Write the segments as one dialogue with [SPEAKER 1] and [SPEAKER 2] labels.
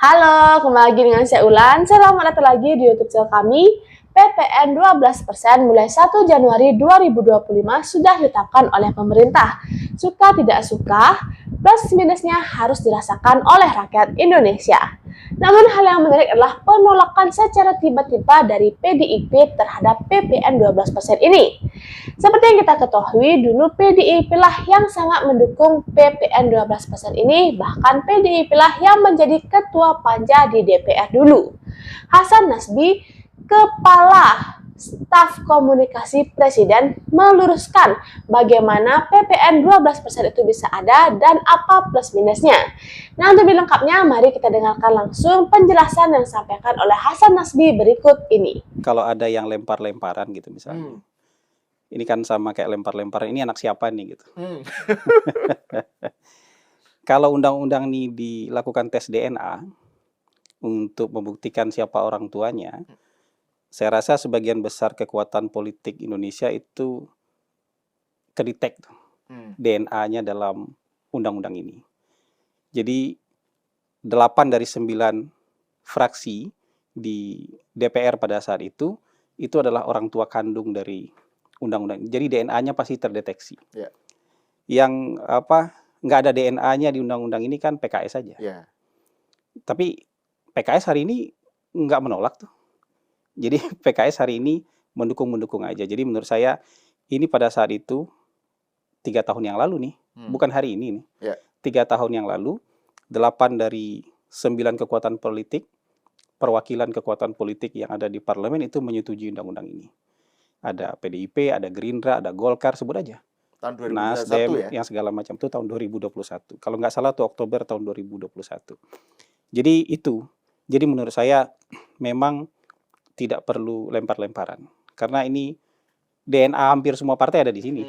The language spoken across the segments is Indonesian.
[SPEAKER 1] Halo, kembali lagi dengan saya Ulan. Selamat datang lagi di YouTube channel kami. PPN 12% mulai 1 Januari 2025 sudah ditetapkan oleh pemerintah. Suka tidak suka, plus minusnya harus dirasakan oleh rakyat Indonesia. Namun hal yang menarik adalah penolakan secara tiba-tiba dari PDIP terhadap PPN 12% ini. Seperti yang kita ketahui, dulu PDIP lah yang sangat mendukung PPN 12% ini, bahkan PDIP lah yang menjadi ketua panja di DPR dulu. Hasan Nasbi, Kepala Staf Komunikasi Presiden, meluruskan bagaimana PPN 12% itu bisa ada dan apa plus minusnya. Nah, untuk lebih lengkapnya, mari kita dengarkan langsung penjelasan yang disampaikan oleh Hasan Nasbi berikut ini.
[SPEAKER 2] Kalau ada yang lempar-lemparan gitu misalnya, ini kan sama kayak lempar-lemparan, ini anak siapa nih gitu. Kalau undang-undang ini dilakukan tes DNA untuk membuktikan siapa orang tuanya, saya rasa sebagian besar kekuatan politik Indonesia itu kedetek DNA-nya dalam undang-undang ini. Jadi 8 dari 9 fraksi di DPR pada saat itu adalah orang tua kandung dari undang-undang. Jadi DNA-nya pasti terdeteksi.
[SPEAKER 3] Ya.
[SPEAKER 2] Yang nggak ada DNA-nya di undang-undang ini kan PKS saja.
[SPEAKER 3] Ya.
[SPEAKER 2] Tapi PKS hari ini nggak menolak tuh. Jadi PKS hari ini mendukung aja. Jadi menurut saya ini pada saat itu 3 tahun yang lalu nih, bukan hari ini nih.
[SPEAKER 3] Ya.
[SPEAKER 2] 3 tahun yang lalu, 8 dari 9 kekuatan politik, perwakilan kekuatan politik yang ada di parlemen itu menyetujui undang-undang ini. Ada PDIP, ada Gerindra, ada Golkar, sebut aja.
[SPEAKER 3] Tahun 2021
[SPEAKER 2] Nasdem,
[SPEAKER 3] ya?
[SPEAKER 2] yang segala macam itu tahun 2021. Kalau nggak salah tuh Oktober tahun 2021. Jadi itu. Jadi menurut saya memang tidak perlu lempar-lemparan. Karena ini DNA hampir semua partai ada di sini.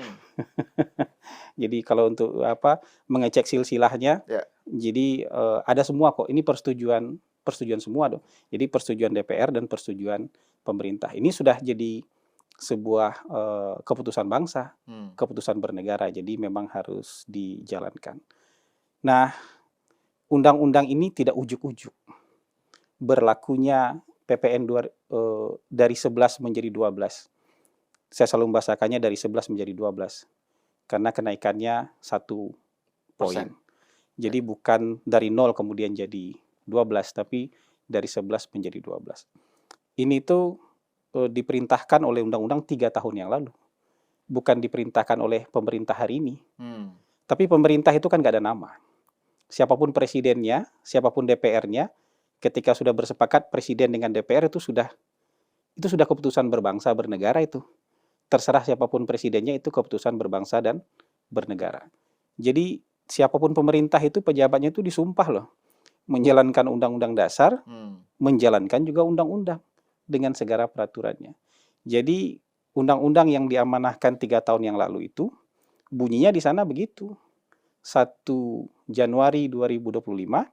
[SPEAKER 2] Jadi kalau untuk mengecek silsilahnya,
[SPEAKER 3] Ya.
[SPEAKER 2] jadi ada semua kok. Ini persetujuan semua dong. Jadi persetujuan DPR dan persetujuan pemerintah. Ini sudah jadi sebuah keputusan bangsa, keputusan bernegara. Jadi memang harus dijalankan. Nah, undang-undang ini tidak ujuk-ujuk. Berlakunya PPN dari 11 menjadi 12. Saya selalu membahasakannya dari 11 menjadi 12. Karena kenaikannya 1 poin. Jadi bukan dari 0 kemudian jadi 12, tapi dari 11 menjadi 12. Ini tuh diperintahkan oleh undang-undang 3 tahun yang lalu. Bukan diperintahkan oleh pemerintah hari ini. Tapi pemerintah itu kan nggak ada nama. Siapapun presidennya, siapapun DPR-nya, ketika sudah bersepakat presiden dengan DPR itu sudah keputusan berbangsa bernegara itu. Terserah siapapun presidennya, itu keputusan berbangsa dan bernegara. Jadi siapapun pemerintah itu pejabatnya itu disumpah loh. Menjalankan undang-undang dasar, menjalankan juga undang-undang dengan segala peraturannya. Jadi undang-undang yang diamanahkan 3 tahun yang lalu itu bunyinya di sana begitu. 1 Januari 2025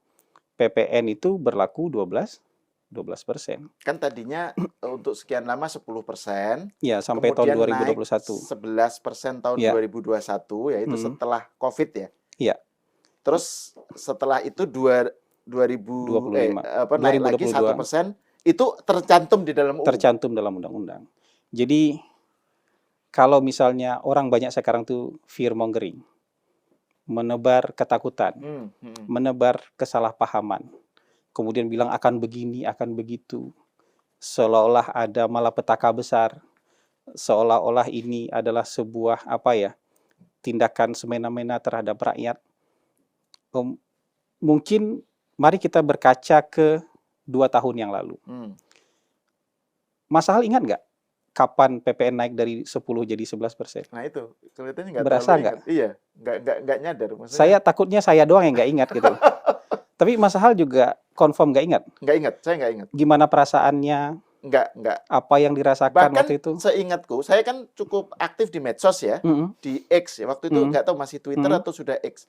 [SPEAKER 2] PPN itu berlaku 12%.
[SPEAKER 3] Kan tadinya untuk sekian lama 10%.
[SPEAKER 2] Ya, sampai tahun 2021.
[SPEAKER 3] 11% tahun 2021, yaitu setelah COVID ya.
[SPEAKER 2] Iya.
[SPEAKER 3] Terus setelah itu 2025 naik lagi 1%, itu tercantum di dalam UU.
[SPEAKER 2] Tercantum dalam undang-undang. Jadi kalau misalnya orang banyak sekarang tuh fear mongering, menebar ketakutan, menebar kesalahpahaman, kemudian bilang akan begini, akan begitu, seolah-olah ada malapetaka besar, seolah-olah ini adalah sebuah tindakan semena-mena terhadap rakyat. Mungkin mari kita berkaca ke 2 tahun yang lalu. Mas Ahal ingat nggak kapan PPN naik dari 10 jadi 11%?
[SPEAKER 3] Nah itu, kelihatannya nggak
[SPEAKER 2] berasa nggak?
[SPEAKER 3] Iya, nggak nyadar. Maksudnya.
[SPEAKER 2] Saya takutnya saya doang yang nggak ingat gitu. Tapi Mas Ahal juga confirm nggak ingat?
[SPEAKER 3] Nggak ingat, saya nggak ingat.
[SPEAKER 2] Gimana perasaannya?
[SPEAKER 3] Nggak.
[SPEAKER 2] Apa yang dirasakan
[SPEAKER 3] bahkan
[SPEAKER 2] waktu itu?
[SPEAKER 3] Seingatku, saya kan cukup aktif di medsos ya, di X ya. Waktu itu nggak tahu masih Twitter atau sudah X.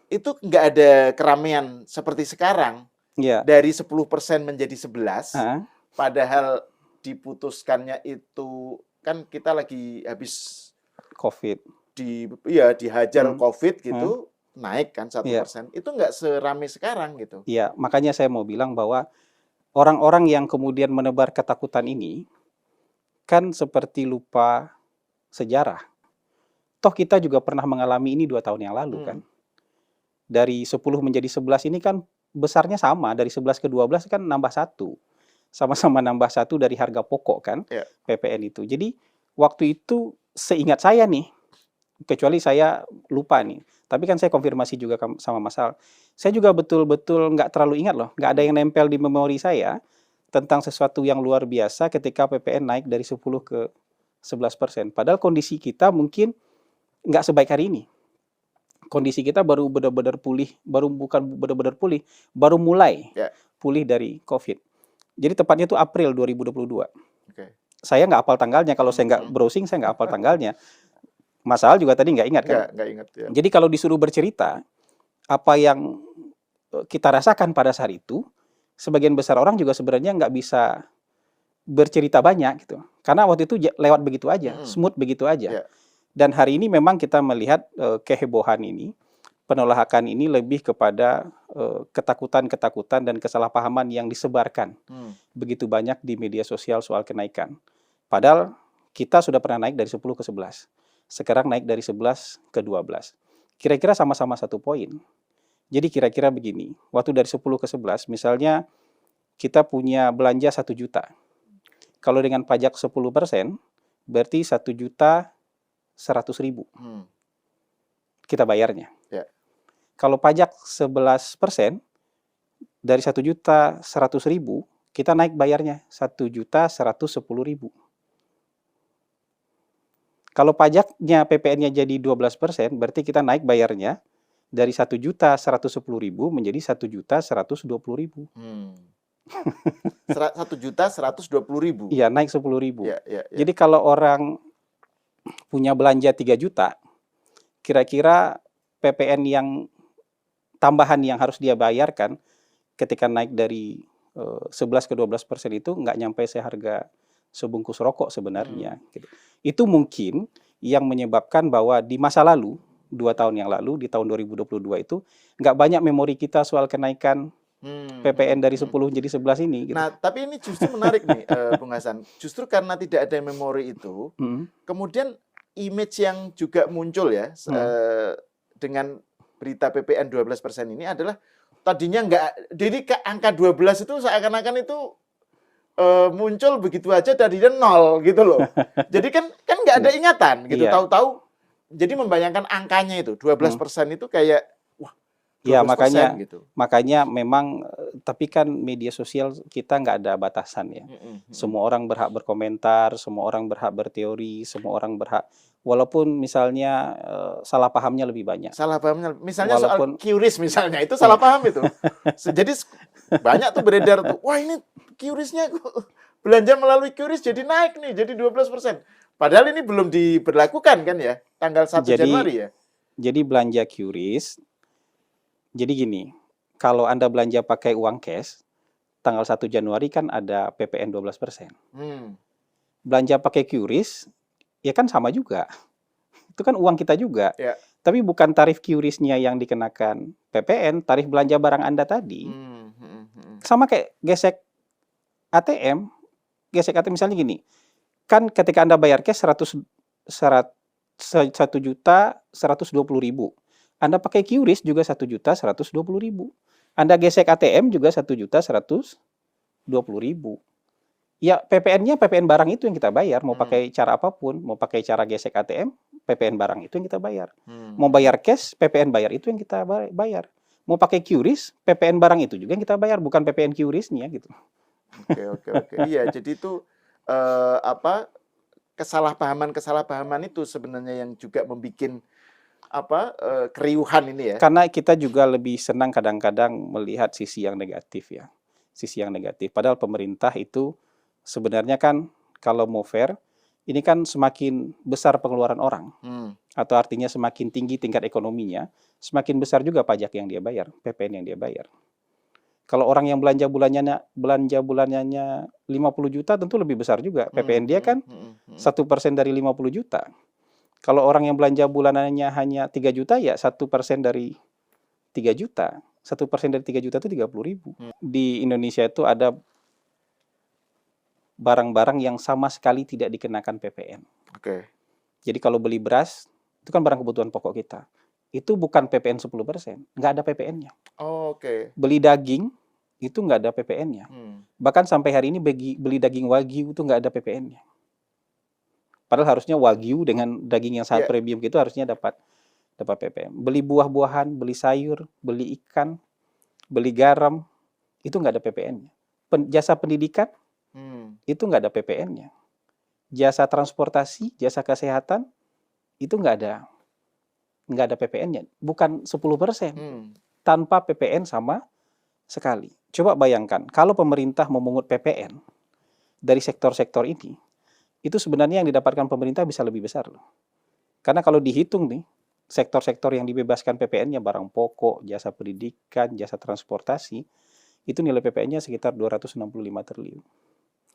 [SPEAKER 3] Itu nggak ada keramaian seperti sekarang. Dari 10% menjadi 11. Padahal diputuskannya itu kan kita lagi habis
[SPEAKER 2] COVID.
[SPEAKER 3] dihajar COVID gitu. naik kan 1%, itu nggak serame sekarang gitu.
[SPEAKER 2] Iya, makanya saya mau bilang bahwa orang-orang yang kemudian menebar ketakutan ini kan seperti lupa sejarah. Toh kita juga pernah mengalami ini 2 tahun yang lalu kan. Dari 10 menjadi 11 ini kan besarnya sama, dari 11 ke 12 kan nambah 1. Sama-sama nambah 1 dari harga pokok kan, PPN itu. Jadi waktu itu seingat saya nih, kecuali saya lupa nih, tapi kan saya konfirmasi juga sama Mas Al. Saya juga betul-betul nggak terlalu ingat loh, nggak ada yang nempel di memori saya tentang sesuatu yang luar biasa ketika PPN naik dari 10 ke 11%. Padahal kondisi kita mungkin nggak sebaik hari ini. Kondisi kita baru benar-benar pulih, baru mulai pulih dari COVID. Jadi tepatnya itu April 2022. Saya nggak hafal tanggalnya, kalau saya nggak browsing, saya nggak hafal tanggalnya. Mas Al juga tadi nggak ingat kan?
[SPEAKER 3] Nggak ingat, ya.
[SPEAKER 2] Jadi kalau disuruh bercerita, apa yang kita rasakan pada saat itu, sebagian besar orang juga sebenarnya nggak bisa bercerita banyak gitu. Karena waktu itu lewat begitu aja, smooth begitu aja. Dan hari ini memang kita melihat kehebohan ini, penolakan ini lebih kepada ketakutan-ketakutan dan kesalahpahaman yang disebarkan begitu banyak di media sosial soal kenaikan. Padahal kita sudah pernah naik dari 10 ke 11. Sekarang naik dari 11 ke 12. Kira-kira sama-sama 1 poin. Jadi kira-kira begini, waktu dari 10 ke 11, misalnya kita punya belanja 1 juta. Kalau dengan pajak 10%, berarti 1.100.000 kita bayarnya. Kalau pajak 11%, dari 1.100.000, kita naik bayarnya 1.110.000. Kalau pajaknya PPN-nya jadi 12%, berarti kita naik bayarnya dari 1.110.000 menjadi 1.120.000.
[SPEAKER 3] 1.120.000.
[SPEAKER 2] Iya, naik 10.000. Jadi kalau orang punya belanja 3 juta, kira-kira PPN yang tambahan yang harus dia bayarkan ketika naik dari 11 ke 12% itu nggak nyampe seharga sebungkus rokok sebenarnya. Gitu. Itu mungkin yang menyebabkan bahwa di masa lalu, 2 tahun yang lalu, di tahun 2022 itu, nggak banyak memori kita soal kenaikan PPN dari 10 jadi 11 ini. Gitu.
[SPEAKER 3] Nah, tapi ini justru menarik nih, Bung Hasan. Justru karena tidak ada memori itu, kemudian image yang juga muncul ya, dengan berita PPN 12% ini adalah tadinya nggak, jadi ke angka 12 itu seakan-akan itu muncul begitu aja tadinya 0 gitu loh. Jadi kan nggak ada ingatan gitu, tahu-tahu jadi membayangkan angkanya itu 12% itu kayak wah 12%
[SPEAKER 2] ya
[SPEAKER 3] gitu.
[SPEAKER 2] Makanya memang, tapi kan media sosial kita nggak ada batasan ya. Semua orang berhak berkomentar, semua orang berhak berteori, semua orang berhak, walaupun misalnya salah pahamnya lebih banyak.
[SPEAKER 3] Salah pahamnya, misalnya soal QRIS misalnya, itu salah paham itu. Jadi banyak tuh beredar tuh, wah ini QRIS-nya belanja melalui QRIS jadi naik nih, jadi 12%. Padahal ini belum diberlakukan kan ya, tanggal 1 Januari ya.
[SPEAKER 2] Jadi belanja QRIS, jadi gini, kalau Anda belanja pakai uang cash, tanggal 1 Januari kan ada PPN 12%. Belanja pakai QRIS, ya kan sama juga. Itu kan uang kita juga. Tapi bukan tarif QRIS-nya yang dikenakan PPN, tarif belanja barang Anda tadi. Sama kayak gesek ATM. Gesek ATM misalnya gini, kan ketika Anda bayar cash 1.120.000, Anda pakai QRIS juga 1.120.000. Anda gesek ATM juga 1.120.000. Ya PPN-nya PPN barang itu yang kita bayar, mau pakai cara apapun, mau pakai cara gesek ATM, PPN barang itu yang kita bayar. Mau bayar cash, PPN bayar itu yang kita bayar. Mau pakai QRIS, PPN barang itu juga yang kita bayar, bukan PPN QRIS-nya gitu.
[SPEAKER 3] Oke. Iya, jadi itu kesalahpahaman itu sebenarnya yang juga membuat keriuhan ini ya.
[SPEAKER 2] Karena kita juga lebih senang kadang-kadang melihat sisi yang negatif ya. Sisi yang negatif. Padahal pemerintah itu sebenarnya kan kalau mau fair, ini kan semakin besar pengeluaran orang. Atau artinya semakin tinggi tingkat ekonominya, semakin besar juga pajak yang dia bayar, PPN yang dia bayar. Kalau orang yang belanja bulanannya 50 juta tentu lebih besar juga. PPN dia kan 1% dari 50 juta. Kalau orang yang belanja bulanannya hanya 3 juta ya 1% dari 3 juta, 1% dari 3 juta itu 30.000. Di Indonesia itu ada barang-barang yang sama sekali tidak dikenakan PPN.
[SPEAKER 3] Oke.
[SPEAKER 2] Jadi kalau beli beras, itu kan barang kebutuhan pokok kita. Itu bukan PPN 10%, nggak ada PPN-nya.
[SPEAKER 3] Oh, oke.
[SPEAKER 2] Beli daging, itu nggak ada PPN-nya. Bahkan sampai hari ini beli daging Wagyu itu nggak ada PPN-nya. Padahal harusnya Wagyu dengan daging yang sangat premium gitu harusnya dapat PPN. Beli buah-buahan, beli sayur, beli ikan, beli garam, itu nggak ada PPN-nya. Jasa pendidikan, itu nggak ada PPN-nya. Jasa transportasi, jasa kesehatan, itu nggak ada PPN-nya. Bukan 10%. Tanpa PPN sama sekali. Coba bayangkan, kalau pemerintah memungut PPN dari sektor-sektor ini, itu sebenarnya yang didapatkan pemerintah bisa lebih besar loh. Karena kalau dihitung nih, sektor-sektor yang dibebaskan PPN-nya barang pokok, jasa pendidikan, jasa transportasi, itu nilai PPN-nya sekitar 265 triliun.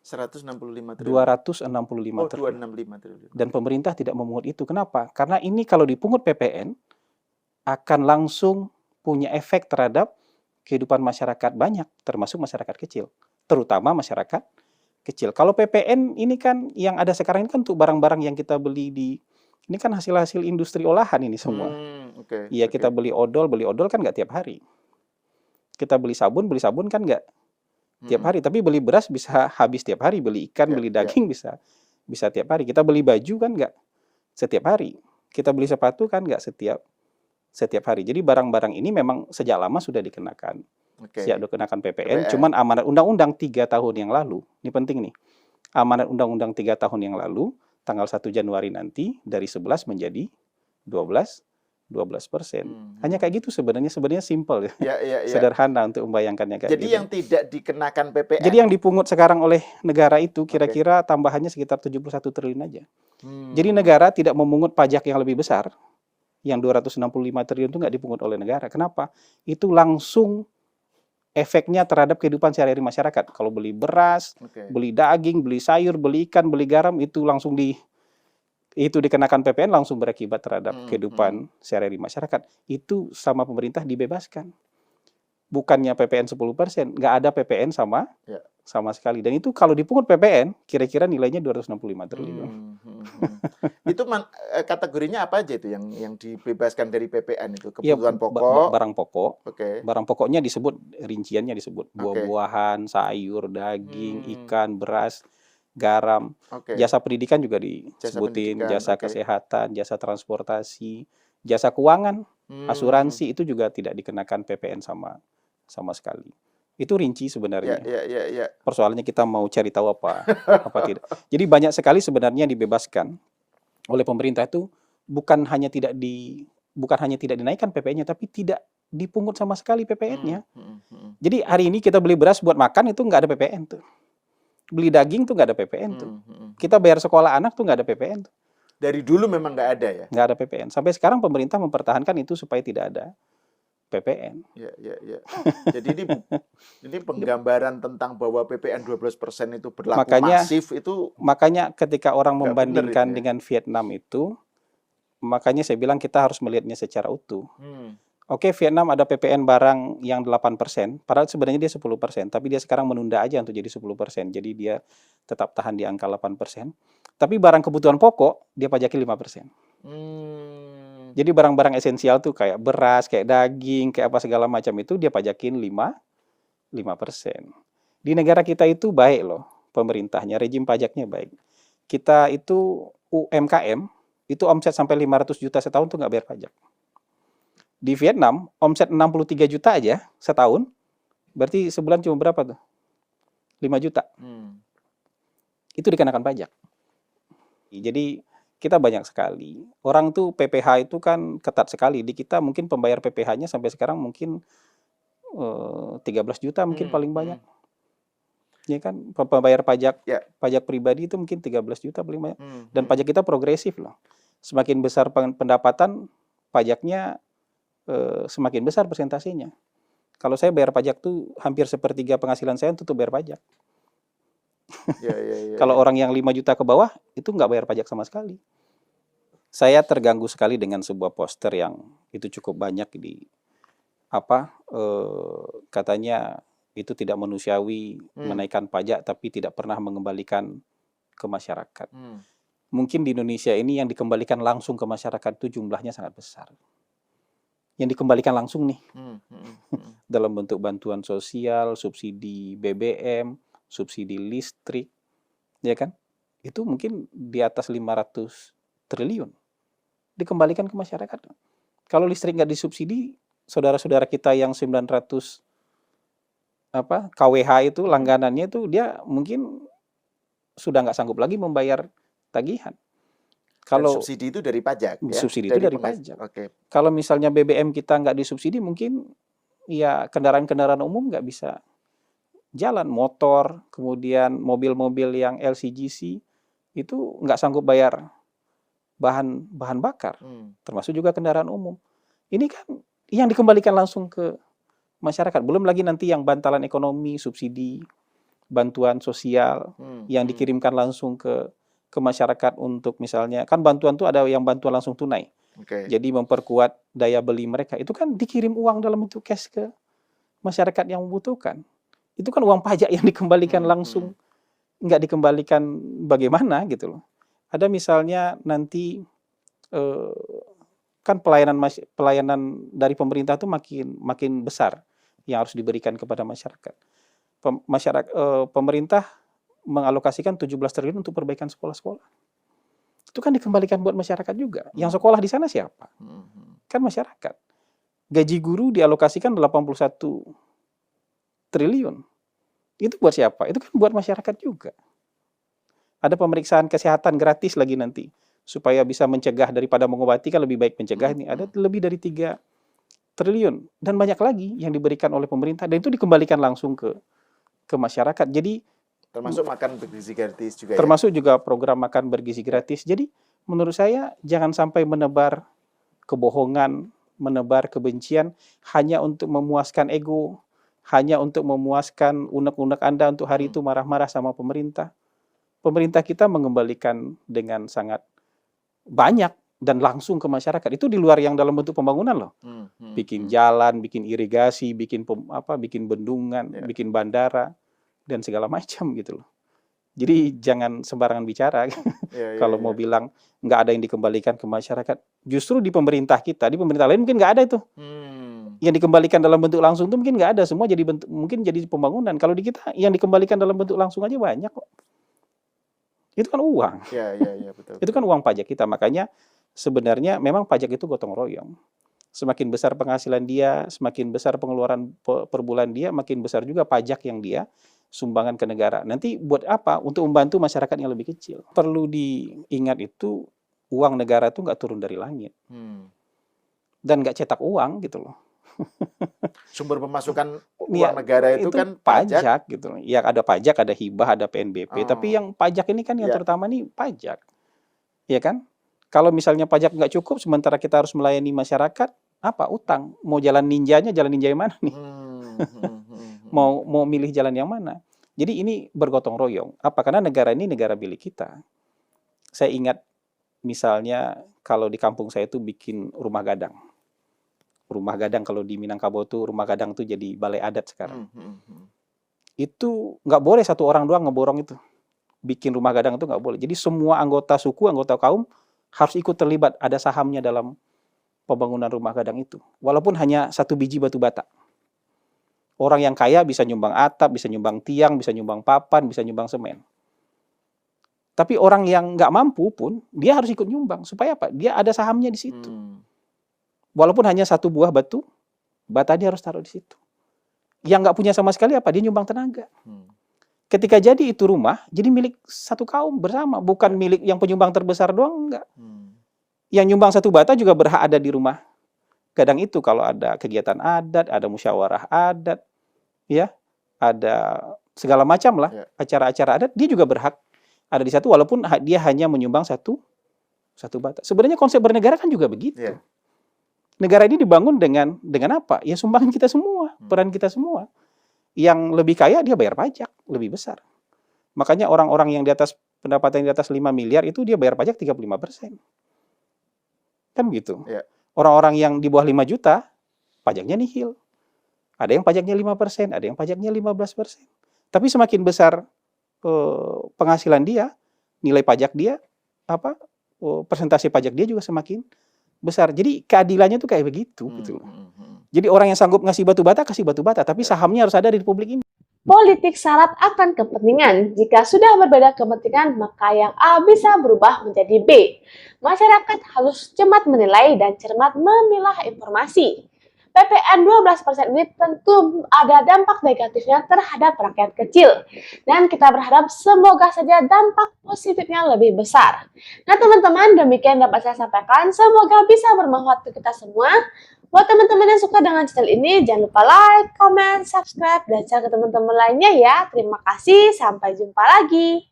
[SPEAKER 3] 165 triliun.
[SPEAKER 2] 265 triliun.
[SPEAKER 3] 265 triliun.
[SPEAKER 2] Dan pemerintah tidak memungut itu. Kenapa? Karena ini kalau dipungut PPN akan langsung punya efek terhadap kehidupan masyarakat banyak, termasuk masyarakat kecil, terutama masyarakat kecil. Kalau PPN ini kan yang ada sekarang ini kan untuk barang-barang yang kita beli ini kan hasil-hasil industri olahan ini semua. Iya, kita beli odol kan nggak tiap hari. Kita beli sabun kan nggak tiap hari. Tapi beli beras bisa habis tiap hari, beli ikan, beli daging bisa tiap hari. Kita beli baju kan nggak setiap hari. Kita beli sepatu kan nggak setiap hari. Jadi barang-barang ini memang sejak lama sudah dikenakan. Sejak dikenakan PPN. Cuman amanat undang-undang 3 tahun yang lalu, ini penting nih, amanat undang-undang 3 tahun yang lalu, tanggal 1 Januari nanti, dari 11 menjadi 12%. Hanya kayak gitu sebenarnya simple ya. Sederhana untuk membayangkannya kayak
[SPEAKER 3] Jadi
[SPEAKER 2] gitu.
[SPEAKER 3] yang tidak dikenakan PPN.
[SPEAKER 2] Jadi yang dipungut sekarang oleh negara itu kira-kira tambahannya sekitar 71 triliun aja. Jadi negara tidak memungut pajak yang lebih besar. Yang 265 triliun itu nggak dipungut oleh negara. Kenapa? Itu langsung efeknya terhadap kehidupan sehari-hari masyarakat. Kalau beli beras, beli daging, beli sayur, beli ikan, beli garam, itu langsung dikenakan PPN, langsung berakibat terhadap kehidupan sehari-hari masyarakat. Itu sama pemerintah dibebaskan. Bukannya PPN 10%, nggak ada PPN sama sekali. Dan itu kalau dipungut PPN, kira-kira nilainya 265 triliun.
[SPEAKER 3] Itu kategorinya apa aja itu yang dibebaskan dari PPN itu? Kebutuhan pokok?
[SPEAKER 2] Barang pokok. Barang pokoknya rinciannya disebut. Buah-buahan, sayur, daging, ikan, beras, garam. Jasa pendidikan juga disebutin, jasa kesehatan, jasa transportasi, jasa keuangan, asuransi, itu juga tidak dikenakan PPN sama sekali. Itu rinci sebenarnya. Persoalannya kita mau cari tahu apa tidak. Jadi banyak sekali sebenarnya yang dibebaskan oleh pemerintah itu bukan hanya tidak dinaikkan PPN-nya, tapi tidak dipungut sama sekali PPN-nya. Jadi hari ini kita beli beras buat makan itu nggak ada PPN tuh. Beli daging tuh nggak ada PPN tuh. Kita bayar sekolah anak tuh nggak ada PPN tuh.
[SPEAKER 3] Dari dulu memang nggak ada ya?
[SPEAKER 2] Nggak ada PPN. Sampai sekarang pemerintah mempertahankan itu supaya tidak ada PPN.
[SPEAKER 3] Jadi ini penggambaran tentang bahwa PPN 12% itu berlaku masif itu.
[SPEAKER 2] Makanya ketika orang membandingkan dengan Vietnam itu, makanya saya bilang kita harus melihatnya secara utuh. Oke, Vietnam ada PPN barang yang 8%, padahal sebenarnya dia 10%, tapi dia sekarang menunda aja untuk jadi 10%. Jadi dia tetap tahan di angka 8%. Tapi barang kebutuhan pokok dia pajaki 5%. Jadi barang-barang esensial tuh kayak beras, kayak daging, kayak apa segala macam itu dia pajakin 5%. Di negara kita itu baik loh pemerintahnya, rejim pajaknya baik. Kita itu UMKM, itu omset sampai 500 juta setahun tuh nggak bayar pajak. Di Vietnam, omset 63 juta aja setahun, berarti sebulan cuma berapa tuh? 5 juta. Itu dikenakan pajak. Jadi kita banyak sekali. Orang tuh PPh itu kan ketat sekali. Di kita mungkin pembayar PPh-nya sampai sekarang mungkin 13 juta mungkin paling banyak. Ya kan, pembayar pajak pribadi itu mungkin 13 juta paling banyak. Dan pajak kita progresif loh. Semakin besar pendapatan, pajaknya semakin besar persentasenya. Kalau saya bayar pajak tuh hampir sepertiga penghasilan saya untuk bayar pajak. Kalau orang yang 5 juta ke bawah itu nggak bayar pajak sama sekali. Saya terganggu sekali dengan sebuah poster yang itu cukup banyak katanya itu tidak manusiawi menaikkan pajak tapi tidak pernah mengembalikan ke masyarakat. Mungkin di Indonesia ini yang dikembalikan langsung ke masyarakat itu jumlahnya sangat besar. Yang dikembalikan langsung nih, dalam bentuk bantuan sosial, subsidi BBM, subsidi listrik, ya kan? Itu mungkin di atas 500 triliun dikembalikan ke masyarakat. Kalau listrik nggak disubsidi, saudara-saudara kita yang 900 kWh itu langganannya itu dia mungkin sudah nggak sanggup lagi membayar tagihan.
[SPEAKER 3] Kalau subsidi itu dari pajak, ya?
[SPEAKER 2] Subsidi itu dari pajak.
[SPEAKER 3] Okay.
[SPEAKER 2] Kalau misalnya BBM kita nggak disubsidi, mungkin ya kendaraan-kendaraan umum nggak bisa jalan, motor, kemudian mobil-mobil yang LCGC itu nggak sanggup bayar bahan bakar, termasuk juga kendaraan umum. Ini kan yang dikembalikan langsung ke masyarakat. Belum lagi nanti yang bantalan ekonomi, subsidi, bantuan sosial yang dikirimkan langsung ke masyarakat untuk misalnya, kan bantuan itu ada yang bantuan langsung tunai. Jadi memperkuat daya beli mereka. Itu kan dikirim uang dalam bentuk cash ke masyarakat yang membutuhkan. Itu kan uang pajak yang dikembalikan langsung, nggak dikembalikan bagaimana gitu loh. Ada misalnya nanti kan pelayanan dari pemerintah itu makin besar yang harus diberikan kepada masyarakat. Pemerintah mengalokasikan 17 triliun untuk perbaikan sekolah-sekolah. Itu kan dikembalikan buat masyarakat juga. Yang sekolah di sana siapa? Kan masyarakat. Gaji guru dialokasikan 81 triliun. Itu buat siapa? Itu kan buat masyarakat juga. Ada pemeriksaan kesehatan gratis lagi nanti. Supaya bisa mencegah daripada mengobati, kan lebih baik mencegah ini. Ada lebih dari 3 triliun. Dan banyak lagi yang diberikan oleh pemerintah. Dan itu dikembalikan langsung ke masyarakat. Jadi
[SPEAKER 3] termasuk makan bergizi gratis juga.
[SPEAKER 2] Termasuk juga program makan bergizi gratis. Jadi menurut saya jangan sampai menebar kebohongan, menebar kebencian hanya untuk memuaskan ego, hanya untuk memuaskan unek-unek Anda untuk hari itu marah-marah sama pemerintah. Pemerintah kita mengembalikan dengan sangat banyak dan langsung ke masyarakat. Itu di luar yang dalam bentuk pembangunan loh. Bikin jalan, bikin irigasi, bikin bendungan, bikin bandara dan segala macam gitu loh. Jadi jangan sembarangan bicara. Kalau mau bilang nggak ada yang dikembalikan ke masyarakat, justru di pemerintah kita, di pemerintah lain mungkin nggak ada itu. Yang dikembalikan dalam bentuk langsung itu mungkin nggak ada, semua jadi bentuk, mungkin jadi pembangunan. Kalau di kita yang dikembalikan dalam bentuk langsung aja banyak kok. Itu kan uang.
[SPEAKER 3] Betul.
[SPEAKER 2] Itu kan uang pajak kita. Makanya sebenarnya memang pajak itu gotong royong. Semakin besar penghasilan dia, semakin besar pengeluaran per bulan dia, makin besar juga pajak yang dia sumbangan ke negara. Nanti buat apa? Untuk membantu masyarakat yang lebih kecil. Perlu diingat itu, uang negara itu nggak turun dari langit. Dan nggak cetak uang gitu loh.
[SPEAKER 3] Sumber pemasukan uang negara itu kan
[SPEAKER 2] pajak gitu loh. Ya ada pajak, ada hibah, ada PNBP. Tapi yang pajak ini kan yang terutama nih pajak. Ya kan? Kalau misalnya pajak nggak cukup, sementara kita harus melayani masyarakat, apa? Utang. Mau jalan ninjanya yang mana nih? Mau milih jalan yang mana? Jadi ini bergotong royong. Apa? Karena negara ini negara milik kita. Saya ingat misalnya kalau di kampung saya itu bikin rumah gadang. Rumah gadang kalau di Minangkabau tuh rumah gadang tuh jadi balai adat sekarang. Itu nggak boleh satu orang doang ngeborong itu. Bikin rumah gadang itu nggak boleh. Jadi semua anggota suku, anggota kaum harus ikut terlibat, ada sahamnya dalam pembangunan rumah gadang itu. Walaupun hanya 1 biji batu bata. Orang yang kaya bisa nyumbang atap, bisa nyumbang tiang, bisa nyumbang papan, bisa nyumbang semen. Tapi orang yang nggak mampu pun, dia harus ikut nyumbang. Supaya apa? Dia ada sahamnya di situ. Walaupun hanya 1 buah batu bata, dia harus taruh di situ. Yang nggak punya sama sekali apa? Dia nyumbang tenaga. Ketika jadi itu rumah, jadi milik satu kaum bersama. Bukan milik yang penyumbang terbesar doang, enggak. Yang nyumbang 1 bata juga berhak ada di rumah gadang itu. Kalau ada kegiatan adat, ada musyawarah adat, ya, ada segala macam lah, acara-acara adat, dia juga berhak ada di satu, walaupun dia hanya menyumbang satu bata. Sebenarnya konsep bernegara kan juga begitu. Negara ini dibangun dengan apa? Ya sumbangan kita semua, peran kita semua. Yang lebih kaya dia bayar pajak lebih besar. Makanya orang-orang yang di atas pendapatan di atas 5 miliar itu dia bayar pajak 35%. Kan gitu. Orang-orang yang di bawah 5 juta pajaknya nihil. Ada yang pajaknya 5%, ada yang pajaknya 15%. Tapi semakin besar penghasilan dia, nilai pajak dia, persentase pajak dia juga semakin besar. Jadi keadilannya tuh kayak begitu gitu. Jadi orang yang sanggup ngasih batu bata, kasih batu bata, tapi sahamnya harus ada di Republik ini.
[SPEAKER 1] Politik syarat akan kepentingan. Jika sudah berbeda kepentingan, maka yang A bisa berubah menjadi B. Masyarakat harus cermat menilai dan cermat memilah informasi. PPN 12% ini tentu ada dampak negatifnya terhadap rakyat kecil. Dan kita berharap semoga saja dampak positifnya lebih besar. Nah teman-teman, demikian dapat saya sampaikan. Semoga bisa bermanfaat untuk kita semua. Buat teman-teman yang suka dengan channel ini, jangan lupa like, comment, subscribe, dan share ke teman-teman lainnya ya. Terima kasih, sampai jumpa lagi.